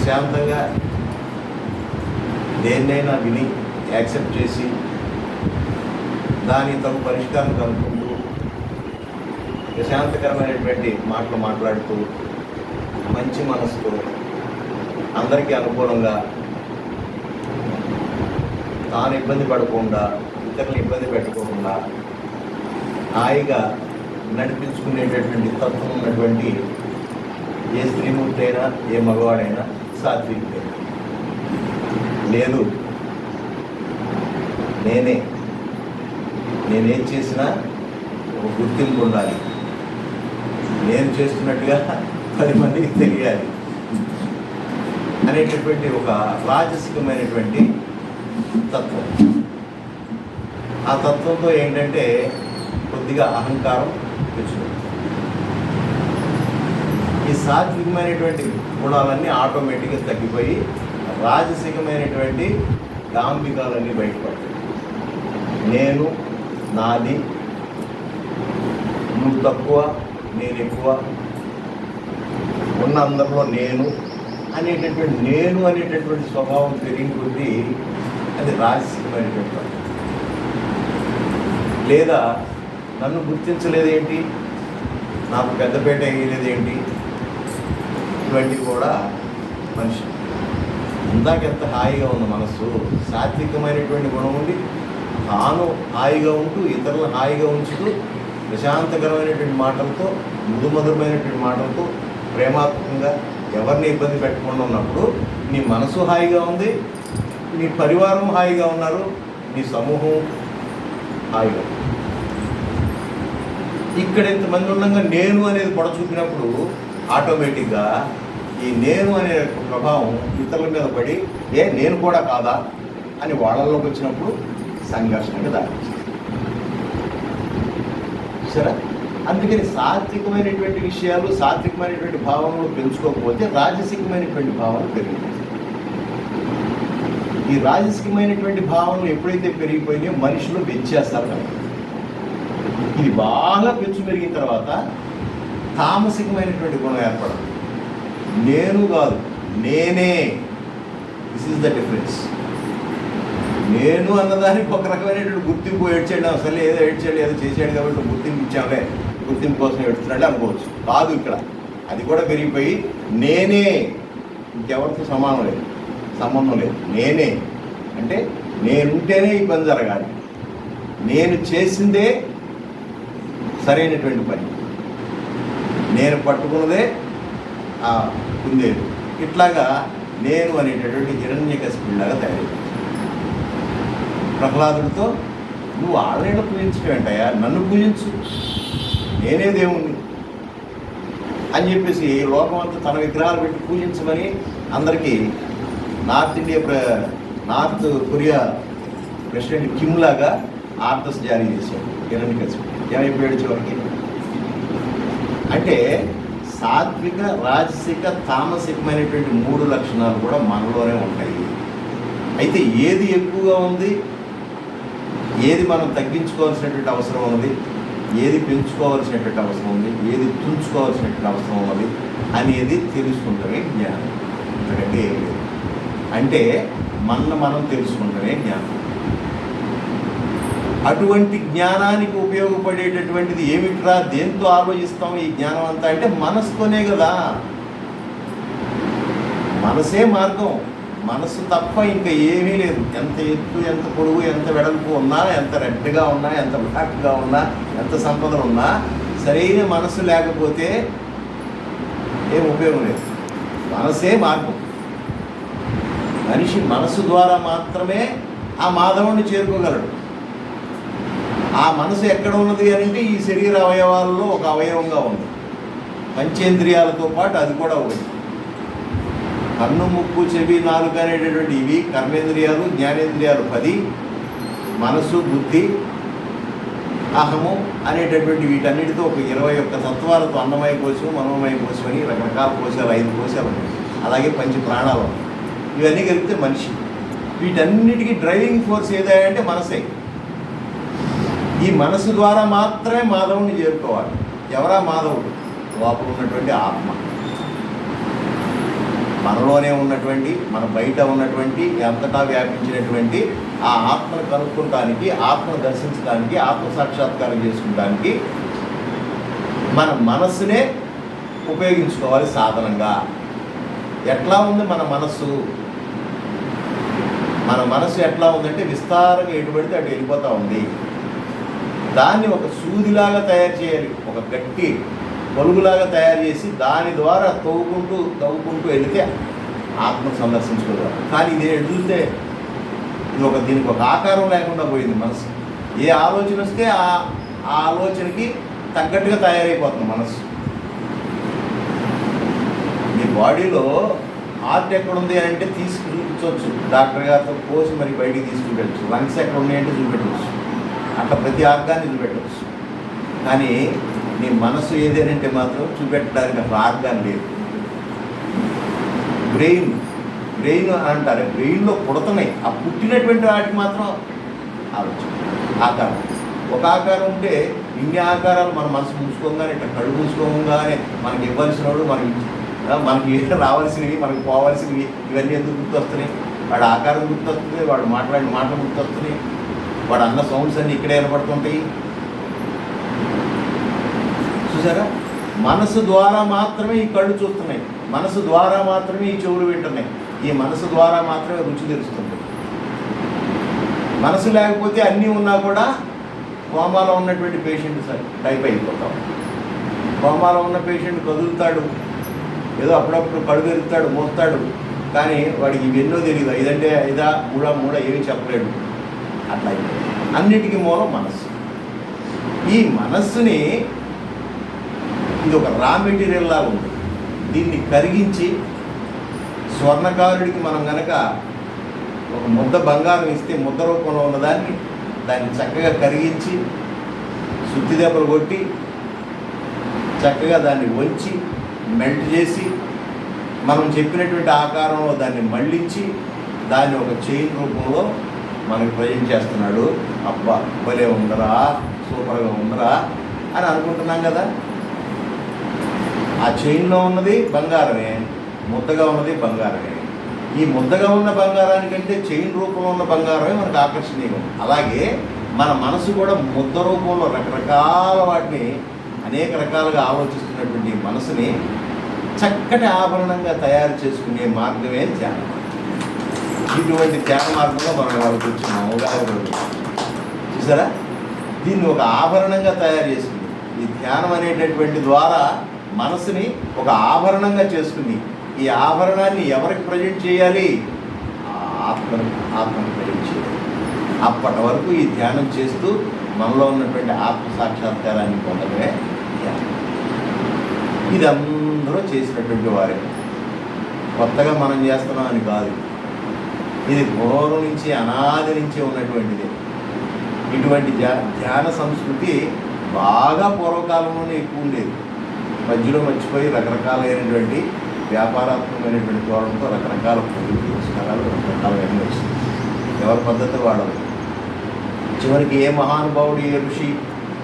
ప్రశాంతంగా దేన్నైనా విని యాక్సెప్ట్ చేసి దాని తమ పరిష్కారం కనుక్కుంటూ ప్రశాంతకరమైనటువంటి మాటలు మాట్లాడుతూ మంచి మనసుతో అందరికీ అనుకూలంగా తాను ఇబ్బంది పడకుండా ఇతరులను ఇబ్బంది పెట్టకుండా హాయిగా నడిపించుకునేటటువంటి తత్వం ఉన్నటువంటి ఏ స్త్రీమూర్తి అయినా ఏ మగవాడైనా సాత్వికుడే. లేదు నేనేం చేసినా ఒక గుర్తింపు ఉండాలి, నేను చేస్తున్నట్టుగా 10 మందికి తెలియాలి అనేటటువంటి ఒక రాజసికమైనటువంటి తత్వం. ఆ తత్వంతో ఏంటంటే కొద్దిగా అహంకారం తెచ్చుకుంటుంది. ఈ సాత్వికమైనటువంటి గుణాలన్నీ ఆటోమేటిక్గా తగ్గిపోయి రాజసికమైనటువంటి డాంబికాలన్నీ బయటపడతాయి. నేను, నాది, నువ్వు తక్కువ, నేను ఎక్కువ, ఉన్న అందరిలో నేను అనేటటువంటి స్వభావం పెరిగి కొద్దీ అది రాజసికమైనటువంటి. లేదా నన్ను గుర్తించలేదేంటి, నాకు పెద్దపేట వేయలేదేంటి, ఇటువంటివి కూడా మనిషి. ఇందాక ఎంత హాయిగా ఉన్న మనస్సు సాత్వికమైనటువంటి గుణం ఉండి తాను హాయిగా ఉంటూ ఇతరులను హాయిగా ఉంచుతూ ప్రశాంతకరమైనటువంటి మాటలతో మధురమైనటువంటి మాటలతో ప్రేమాత్మకంగా ఎవరిని ఇబ్బంది పెట్టకుండా ఉన్నప్పుడు నీ మనసు హాయిగా ఉంది, నీ పరివారం హాయిగా ఉన్నారు, నీ సమూహం హాయిగా. ఇక్కడ ఇంతమంది ఉండగా నేను అనేది పొడ చూపినప్పుడు ఆటోమేటిక్గా ఈ నేను అనే ప్రభావం ఇతరుల మీద పడి నేను కూడా కాదా అని వాళ్ళలోకి వచ్చినప్పుడు సంఘర్షణగా దారితీస్తుంది. సరే, అందుకని సాత్వికమైనటువంటి విషయాలు సాత్వికమైనటువంటి భావనలు పెంచుకోకపోతే రాజసికమైనటువంటి భావనలు పెరిగిపోతాయి. ఈ రాజసికమైనటువంటి భావనలు ఎప్పుడైతే పెరిగిపోయినాయో మనుషులు పెంచేస్తారు కదా. ఇది బాగా పెంచు పెరిగిన తర్వాత తామసికమైనటువంటి గుణం ఏర్పడదు. నేను కాదు, నేనే. This is the difference. నేను అన్నదానికి ఒక రకమైనటువంటి గుర్తింపు ఏడ్చాడు, అసలు ఏదో ఏడ్చాడు, ఏదో చేశాడు కాబట్టి గుర్తింపు ఇచ్చామే, గుర్తింపు కోసం ఏడుస్తున్నాడు అనుకోవచ్చు. కాదు, ఇక్కడ అది కూడా పెరిగిపోయి నేనే, ఇంకెవరితో సంబంధం లేదు. నేనే అంటే నేనుంటేనే ఈ పని జరగాలి, నేను చేసిందే సరైనటువంటి పని, నేను పట్టుకున్నదే కుందేలు. ఇట్లాగా నేను అనేటటువంటి హిరణ్యకశిపుడిలాగా తయారైంది. ప్రహ్లాదుడితో నువ్వు ఆళ్ళని పూజించడం ఏంటయ్యా, నన్ను పూజించు, నేనే దేవుణ్ణి అని చెప్పేసి లోకం అంతా తన విగ్రహాలు పెట్టి పూజించమని అందరికీ నార్త్ కొరియా ప్రెసిడెంట్ కిమ్ లాగా ఆర్డర్స్ జారీ చేశాడు హిరణ్యకశిపుడు. ఏమైపోయాడు చివరికి అంటే సాత్విక, రాజసిక, తామసికమైనటువంటి 3 లక్షణాలు కూడా మనలోనే ఉంటాయి. అయితే ఏది ఎక్కువగా ఉంది, ఏది మనం తగ్గించుకోవాల్సినటువంటి అవసరం ఉంది, ఏది పెంచుకోవాల్సినటువంటి అవసరం ఉంది, ఏది తుంచుకోవాల్సినటువంటి అవసరం ఉన్నది అనేది తెలుసుకుంటమే జ్ఞానం. ఎందుకంటే ఏం లేదు, అంటే మనం తెలుసుకుంటమే జ్ఞానం. అటువంటి జ్ఞానానికి ఉపయోగపడేటటువంటిది ఏమిట్రా, దేంతో ఆలోచిస్తాం ఈ జ్ఞానం అంతా అంటే మనసుతోనే కదా. మనసే మార్గం, మనసు తప్ప ఇంకా ఏమీ లేదు. ఎంత ఎత్తు, ఎంత పొడుగు, ఎంత వెడల్పు ఉన్నా, ఎంత రెడ్గా ఉన్నా, ఎంత బ్లాక్గా ఉన్నా, ఎంత సంపదలు ఉన్నా, సరైన మనసు లేకపోతే ఏం ఉపయోగం లేదు. మనసే మార్గం. మనిషి మనసు ద్వారా మాత్రమే ఆ మాధవుడిని చేరుకోగలడు. ఆ మనసు ఎక్కడ ఉన్నది అని అంటే ఈ శరీర అవయవాలలో ఒక అవయవంగా ఉంది. పంచేంద్రియాలతో పాటు అది కూడా ఒకటి. కన్ను, ముక్కు, చెవి, నాలుక అనేటటువంటి ఇవి కర్మేంద్రియాలు, జ్ఞానేంద్రియాలు 10, మనసు, బుద్ధి, అహము అనేటటువంటి వీటన్నిటితో ఒక 21 తత్వాలతో అన్నమయ కోశం, మనోమయ కోశం అని రకరకాల కోశాలు, 5 కోశాలు ఉన్నాయి. అలాగే 5 ప్రాణాలు ఉన్నాయి. ఇవన్నీ కలిపితే మనిషి. వీటన్నిటికీ డ్రైవింగ్ ఫోర్స్ ఏదంటే మనసే. ఈ మనసు ద్వారా మాత్రమే మాధవుని చేరుకోవాలి. ఎవరా మాధవుడు? లోపల ఉన్నటువంటి ఆత్మ. మనలోనే ఉన్నటువంటి, మన బయట ఉన్నటువంటి, అంతటా వ్యాపించినటువంటి ఆ ఆత్మను కనుక్కోవటానికి, ఆత్మను దర్శించడానికి, ఆత్మ సాక్షాత్కారం చేసుకుంటానికి మన మనస్సునే ఉపయోగించుకోవాలి సాధనంగా. ఎట్లా ఉంది మన మనస్సు? మన మనస్సు ఎట్లా ఉందంటే విస్తారంగా ఎటుబడితే అటు వెళ్ళిపోతూ ఉంది. దాన్ని ఒక సూదిలాగా తయారు చేయాలి, ఒక గట్టి పొలుగులాగా తయారు చేసి దాని ద్వారా తవ్వుకుంటూ వెళితే ఆత్మ సందర్శించుకోవాలి. కానీ ఇది చూస్తే దీనికి ఒక ఆకారం లేకుండా పోయింది మనసు. ఏ ఆలోచన వస్తే ఆ ఆలోచనకి తగ్గట్టుగా తయారైపోతుంది మనసు. మీ బాడీలో హార్ట్ ఎక్కడుంది అంటే చూపించవచ్చు, డాక్టర్ గారితో కోసి మరి బయటికి తీసుకుపెట్టచ్చు. లంగ్స్ ఎక్కడ ఉన్నాయంటే చూపెట్టవచ్చు. అట్లా ప్రతి ఆర్గాన్ని చూపెట్టవచ్చు. కానీ నీ మనసు ఏదేనంటే మాత్రం చూపెట్టడానికి అసలు ఆర్గాన్ లేదు. బ్రెయిన్ అంటారు, బ్రెయిన్లో పుడుతున్నాయి. ఆ పుట్టినటువంటి వాటికి మాత్రం ఆలోచన, ఆకారం. ఒక ఆకారం ఉంటే ఇన్ని ఆకారాలు మన మనసు మూసుకోగానే, ఇట్లా కళ్ళు మూసుకోగానే మనకి ఇవ్వాల్సిన వాడు, మనకి రావాల్సినవి, మనకి పోవాల్సినవి ఇవన్నీ ఎందుకు గుర్తొస్తున్నాయి? వాడు ఆకారం గుర్తొస్తుంది, వాడు మాట్లాడిన మాటలు గుర్తొస్తున్నాయి, వాడు అన్న సౌండ్స్ అన్నీ ఇక్కడే వినపడుతుంటాయి. చూసారా? మనసు ద్వారా మాత్రమే ఈ కళ్ళు చూస్తున్నాయి, మనసు ద్వారా మాత్రమే ఈ చెవులు వింటున్నాయి, ఈ మనసు ద్వారా మాత్రమే రుచి తెలుస్తుంది. మనసు లేకపోతే అన్నీ ఉన్నా కూడా కోమాలో ఉన్నటువంటి పేషెంట్ టైప్ అయిపోతాం. కోమాలో ఉన్న పేషెంట్ కదులుతాడు, ఏదో అప్పుడప్పుడు కళ్ళు తెరుస్తాడు, మోస్తాడు, కానీ వాడికి ఇవెన్నో తెలియదు. ఇదంటే ఇదా మూడ ఏమీ చెప్పలేడు. అట్లా అన్నిటికీ మూలం మనస్సు. ఈ మనస్సుని ఇది ఒక రా మెటీరియల్ లాగా ఉంది. దీన్ని కరిగించి స్వర్ణకారుడికి మనం కనుక ఒక ముద్ద బంగారం ఇస్తే ముద్ద రూపంలో ఉన్నదాన్ని దాన్ని చక్కగా కరిగించి శుద్ధి దెబ్బలు కొట్టి చక్కగా దాన్ని వంచి మెల్ట్ చేసి మనం చెప్పినటువంటి ఆకారంలో దాన్ని మళ్ళించి దాన్ని ఒక చైన్ రూపంలో మనకు ప్రజెంట్ చేస్తున్నాడు. అబ్బా భలే ఉందరా, సూపర్గా ఉందరా అని అనుకుంటున్నాం కదా. ఆ చైన్లో ఉన్నది బంగారమే, ముద్దగా ఉన్నది బంగారమే. ఈ ముద్దగా ఉన్న బంగారానికంటే చైన్ రూపంలో ఉన్న బంగారమే మనకు ఆకర్షణీయం. అలాగే మన మనసు కూడా ముద్ద రూపంలో రకరకాల వాటిని అనేక రకాలుగా ఆలోచిస్తున్నటువంటి మనసుని చక్కటి ఆభరణంగా తయారు చేసుకునే మార్గమే ధ్యానం. ఇటువంటి ధ్యాన మార్గంలో మనం వాళ్ళకి వచ్చినాము. చూసారా? దీన్ని ఒక ఆభరణంగా తయారు చేసుకుంది. ఈ ధ్యానం అనేటటువంటి ద్వారా మనసుని ఒక ఆభరణంగా చేసుకుంది. ఈ ఆభరణాన్ని ఎవరికి ప్రజెంట్ చేయాలి? ఆత్మను ప్రజెంట్ చేయాలి. అప్పటి వరకు ఈ ధ్యానం చేస్తూ మనలో ఉన్నటువంటి ఆత్మ సాక్షాత్కారాన్ని పొందడమే ధ్యానం. ఇది అందరూ చేసినటువంటి వారే, కొత్తగా మనం చేస్తున్నామని కాదు. ఇది పూర్వం నుంచి, అనాది నుంచి ఉన్నటువంటిది. ఇటువంటి ధ్యాన సంస్కృతి బాగా పూర్వకాలంలోనే ఎక్కువ ఉండేది. మధ్యలో మర్చిపోయి రకరకాలైనటువంటి వ్యాపారాత్మకమైనటువంటి ధోరణితో రకరకాల పురస్కారాలు రకరకాలైన వచ్చింది. ఎవరి పద్ధతి వాడదు. చివరికి ఏ మహానుభావుడు,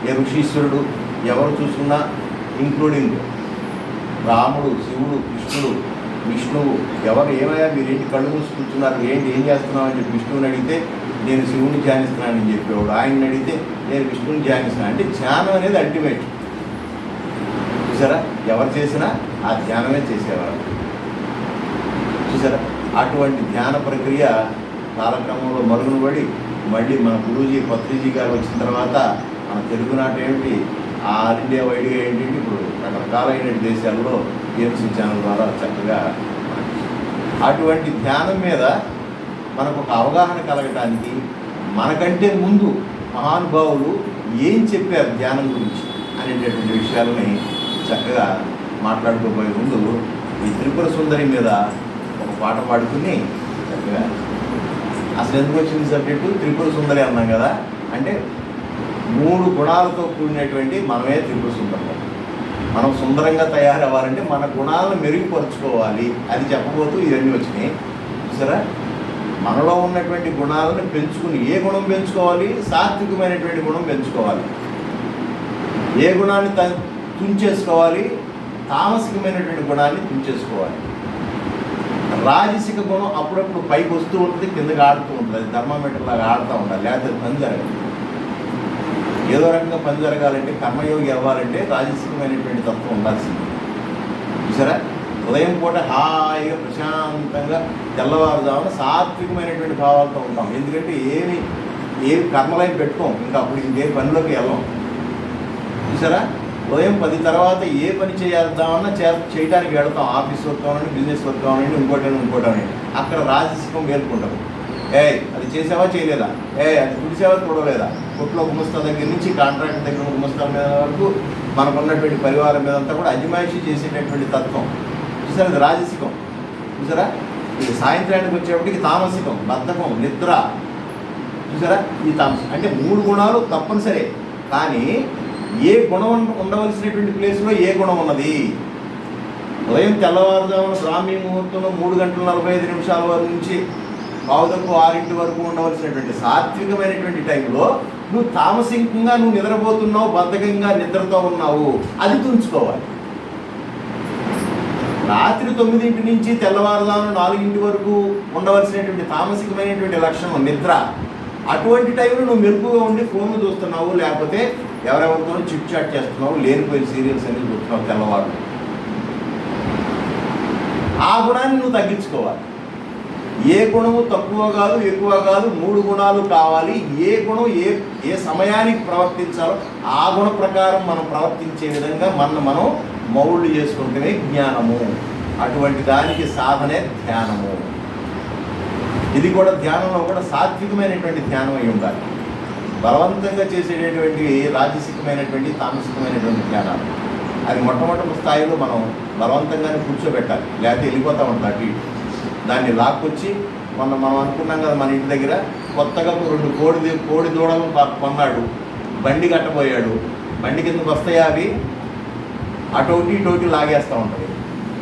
ఏ ఋషీశ్వరుడు ఎవరు చూసుకున్నా, ఇంక్లూడింగ్ రాముడు, శివుడు, కృష్ణుడు, విష్ణువు, ఎవరు ఏమయ్యా మీరేంటి కళ్ళు మూసి కూర్చున్నారు, ఏం చేస్తున్నావు అని చెప్పి విష్ణువుని అడిగితే నేను శివుని ధ్యానిస్తున్నానని చెప్పేవాడు. ఆయన్ని అడిగితే నేను విష్ణువుని ధ్యానిస్తున్నాను. అంటే ధ్యానం అనేది అల్టిమేట్. చూసారా? ఎవరు చేసినా ఆ ధ్యానమే చేసేవారు. చూసారా? అటువంటి ధ్యాన ప్రక్రియ కాలక్రమంలో మరుగున పడి మళ్ళీ మన గురూజీ పత్రిజీ గారు వచ్చిన తర్వాత మన తెలుగునాట ఏమిటి, ఆల్ ఇండియా వైడ్గా ఏంటి, ఇప్పుడు రకరకాలైన దేశాల్లో ఏఎంసీ ఛానల్ ద్వారా చక్కగా అటువంటి ధ్యానం మీద మనకు ఒక అవగాహన కలగటానికి మనకంటే ముందు మహానుభావులు ఏం చెప్పారు ధ్యానం గురించి అనేటటువంటి విషయాలని చక్కగా మాట్లాడుకోబోయే ముందు ఈ త్రిపుర సుందరి మీద ఒక పాట పాడుకుని చక్కగా అసలు ఎందుకు వచ్చింది సబ్జెక్టు త్రిపుర సుందరి అన్నాం కదా. అంటే 3 గుణాలతో కూడినటువంటి మనమే త్రిపుర సుందరం. మనం సుందరంగా తయారవ్వాలంటే మన గుణాలను మెరుగుపరుచుకోవాలి. అది చెప్పబోతూ ఇవన్నీ వచ్చినాయి. చూసారా? మనలో ఉన్నటువంటి గుణాలను పెంచుకుని, ఏ గుణం పెంచుకోవాలి? సాత్వికమైనటువంటి గుణం పెంచుకోవాలి. ఏ గుణాన్ని తుంచేసుకోవాలి? తామసికమైనటువంటి గుణాన్ని తుంచేసుకోవాలి. రాజసిక గుణం అప్పుడప్పుడు పైకి వస్తూ ఉంటుంది, కిందకి ఆడుతూ ఉంటుంది. అది థర్మామీటర్ లాగా ఆడుతూ ఉండాలి, లేకపోతే పని జరగదు. ఏదో రకంగా పని జరగాలంటే, కర్మయోగి అవ్వాలంటే రాజసికమైనటువంటి తత్వం ఉండాల్సింది. చూసారా, ఉదయం పూట హాయిగా ప్రశాంతంగా తెల్లవారుజామున సాత్వికమైనటువంటి భావాలతో ఉంటాం. ఎందుకంటే ఏమి కర్మలైన పెట్టుకోం, ఇంకా అప్పుడు ఇంకే పనిలోకి వెళ్ళాం. చూసారా, ఉదయం 10 తర్వాత ఏ పని చేద్దామన్నా చేయడానికి వెళతాం. ఆఫీస్ వర్క్ కావాలండి, బిజినెస్ వర్క్ కావాలండి, ఇంకోటి అక్కడ రాజసికం మేల్కుంటాం. అది చేసావా చేయలేదా, అది తుడిసావా చూడలేదా, కొట్లో గుమస్తా దగ్గర నుంచి కాంట్రాక్ట్ దగ్గర గుమస్తా మీద వరకు మనకున్నటువంటి పరివారం మీద అంతా కూడా అజమాయిషీ చేసేటటువంటి తత్వం. చూసారా, ఇది రాజసికం. చూసారా, ఇది సాయంత్రానికి వచ్చేప్పటికి తామసికం, బద్ధకం, నిద్ర. చూసారా, ఈ తామసికం అంటే 3 గుణాలు తప్పనిసరే. కానీ ఏ గుణం ఉండవలసినటువంటి ప్లేస్లో ఏ గుణం ఉన్నది? ఉదయం తెల్లవారుజామున బ్రాహ్మీ ముహూర్తంలో 3:45 వరకు నుంచి 5:06 వరకు ఉండవలసినటువంటి సాత్వికమైనటువంటి టైంలో నువ్వు తామసికంగా నువ్వు నిద్రపోతున్నావు, బద్ధకంగా నిద్రతో ఉన్నావు. అది తుంచుకోవాలి. రాత్రి 9 నుంచి తెల్లవారుజామున 4 వరకు ఉండవలసినటువంటి తామసికమైనటువంటి లక్షణం నిద్ర. అటువంటి టైంలో నువ్వు మెరుగుగా ఉండి ఫోన్లు చూస్తున్నావు, లేకపోతే ఎవరెవరితోనో చిట్ చాట్ చేస్తున్నావు, లేనిపోయిన సీరియల్స్ అన్ని చూస్తున్నావు తెల్లవారు. ఆ గుణాన్ని నువ్వు తగ్గించుకోవాలి. ఏ గుణము తక్కువ కాదు, ఎక్కువ కాదు, 3 గుణాలు కావాలి. ఏ గుణం ఏ సమయానికి ప్రవర్తించాలో ఆ గుణ ప్రకారం మనం ప్రవర్తించే విధంగా మనం మౌళ్ళు చేసుకుంటేనే జ్ఞానము. అటువంటి దానికి సాధనే ధ్యానము. ఇది కూడా ధ్యానంలో కూడా సాత్వికమైనటువంటి ధ్యానం అయి ఉండాలి. బలవంతంగా చేసేటటువంటి రాజసికమైనటువంటి తామసికమైనటువంటి ధ్యానాలు అది మొట్టమొదటి స్థాయిలో మనం బలవంతంగానే కూర్చోబెట్టాలి, లేకపోతే వెళ్ళిపోతూ ఉంటాం అటు ఇటు. దాన్ని లాక్కొచ్చి మనం అనుకున్నాం కదా, మన ఇంటి దగ్గర కొత్తగా 2 కోడి దూడలు కొన్నాడు, బండి కట్టబోయాడు. బండి కిందకు వస్తాయా అవి, అటోటి లాగేస్తూ ఉంటుంది.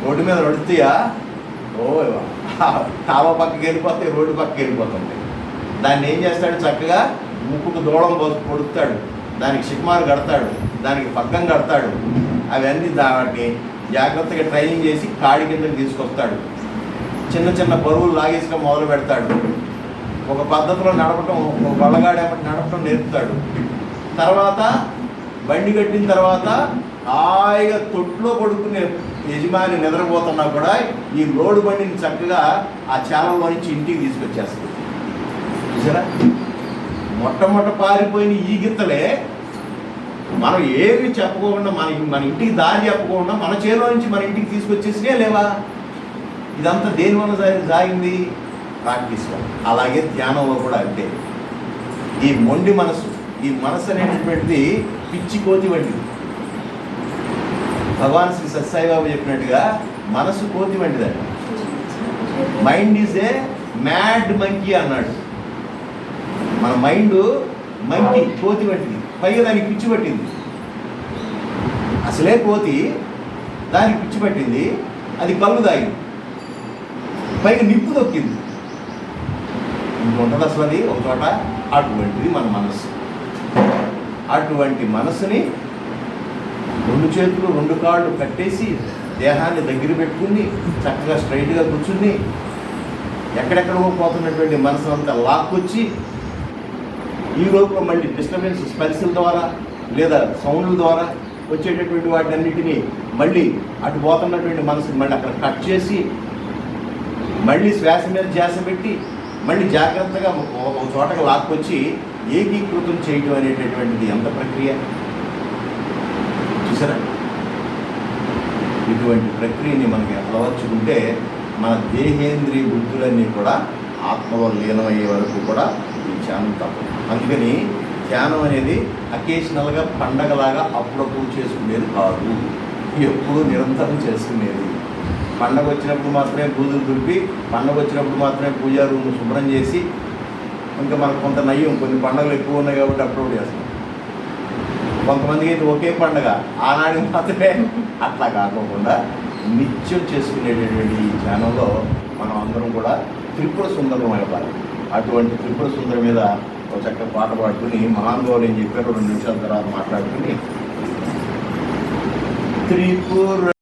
రోడ్డు మీద నడుస్తాయా, కావ పక్కకి వెళ్ళిపోతాయి, రోడ్డు పక్కకి వెళ్ళిపోతుంటాయి. దాన్ని ఏం చేస్తాడు, చక్కగా ముక్కుకు దూడం పొడుస్తాడు, దానికి షిక్మారు కడతాడు, దానికి పగ్గం కడతాడు. అవన్నీ దాన్ని జాగ్రత్తగా ట్రైనింగ్ చేసి కాడి కిందకి తీసుకొస్తాడు. చిన్న బరువులు లాగేసుకొని మొదలు పెడతాడు. ఒక పద్ధతిలో నడపటం, ఒక బల్లగాడేపటి నడపటం నేర్పుతాడు. తర్వాత బండి కట్టిన తర్వాత హాయిగా తొట్టులో పడుకునే యజమాని నిద్రపోతున్నా కూడా ఈ లోడు బండిని చక్కగా ఆ చాలంలో నుంచి ఇంటికి తీసుకొచ్చేస్తుంది. చూసారా, మొట్టమొదట పారిపోయిన ఈ గిత్తలే మనం ఏమి చెప్పుకోకుండా మన ఇంటికి దారి చెప్పకుండా మన చేలో నుంచి మన ఇంటికి తీసుకొచ్చేసినే లేవా? ఇదంతా దేని వల్ల సాగింది? ప్రాక్టీస్ వల్ల. అలాగే ధ్యానంలో కూడా అంతే. ఈ మొండి మనసు, ఈ మనసు అనేటటువంటిది పిచ్చి కోతి వంటిది. భగవాన్ శ్రీ సత్యసాయిబాబు చెప్పినట్టుగా మనసు కోతి వంటిదంట. Mind is a mad monkey అన్నాడు. మన మైండ్ మంకీ, కోతి వంటిది. పైగా దానికి పిచ్చి పట్టింది. అసలే కోతి, దానికి పిచ్చి పట్టింది, అది కళ్ళు తాగింది, పైగా నిప్పు తొక్కింది. ఇంకొంటుంది అసలు అది ఒక చోట. అటువంటిది మన మనస్సు. అటువంటి మనసుని 2 చేతులు 2 కాళ్ళు కట్టేసి దేహాన్ని దగ్గర పెట్టుకుని చక్కగా స్ట్రైట్గా కూర్చుని ఎక్కడెక్కడో పోతున్నటువంటి మనసు అంతా లాక్కొచ్చి ఈ లోపల మళ్ళీ డిస్టర్బెన్స్ స్పర్శల ద్వారా లేదా సౌండ్ల ద్వారా వచ్చేటటువంటి వాటి అన్నిటినీ మళ్ళీ అటు పోతున్నటువంటి మనసుని మళ్ళీ అక్కడ కట్ చేసి మళ్ళీ శ్వాస మీద ధ్యాస పెట్టి మళ్ళీ జాగ్రత్తగా ఒక చోటకు లాక్కొచ్చి ఏకీకృతం చేయటం అనేటటువంటిది ఎంత ప్రక్రియ చూసారా? ఇటువంటి ప్రక్రియని మనకి అలవర్చుకుంటే మన దేహేంద్రియ బుద్ధులన్నీ కూడా ఆత్మలో లీనమయ్యే వరకు కూడా ఈ ధ్యానం తప్పదు. అందుకని ధ్యానం అనేది అకేషనల్గా పండగలాగా అప్పుడప్పుడు చేసుకునేది కాదు, ఎప్పుడూ నిరంతరం చేసుకునేది. పండగ వచ్చినప్పుడు మాత్రమే పూజలు దులిపి, పండగ వచ్చినప్పుడు మాత్రమే పూజా రూమ్ శుభ్రం చేసి, ఇంకా మనకు కొంత నయ్యం, కొన్ని పండుగలు ఎక్కువ ఉన్నాయి కాబట్టి అప్లోడ్ చేస్తాం. కొంతమందికి అయితే ఒకే పండుగ ఆనాడికి మాత్రమే. అట్లా కాకుండా నిత్యం చేసుకునేటటువంటి ఈ ధ్యానంలో మనం అందరం కూడా త్రిపుర సుందరం అయిపోవాలి. అటువంటి త్రిపుర సుందరం మీద ఒక చక్కగా పాట పాడుకుని మహానుభావులు ఏం చెప్పారు 2 నిమిషాల తర్వాత మాట్లాడుకుని త్రిపుర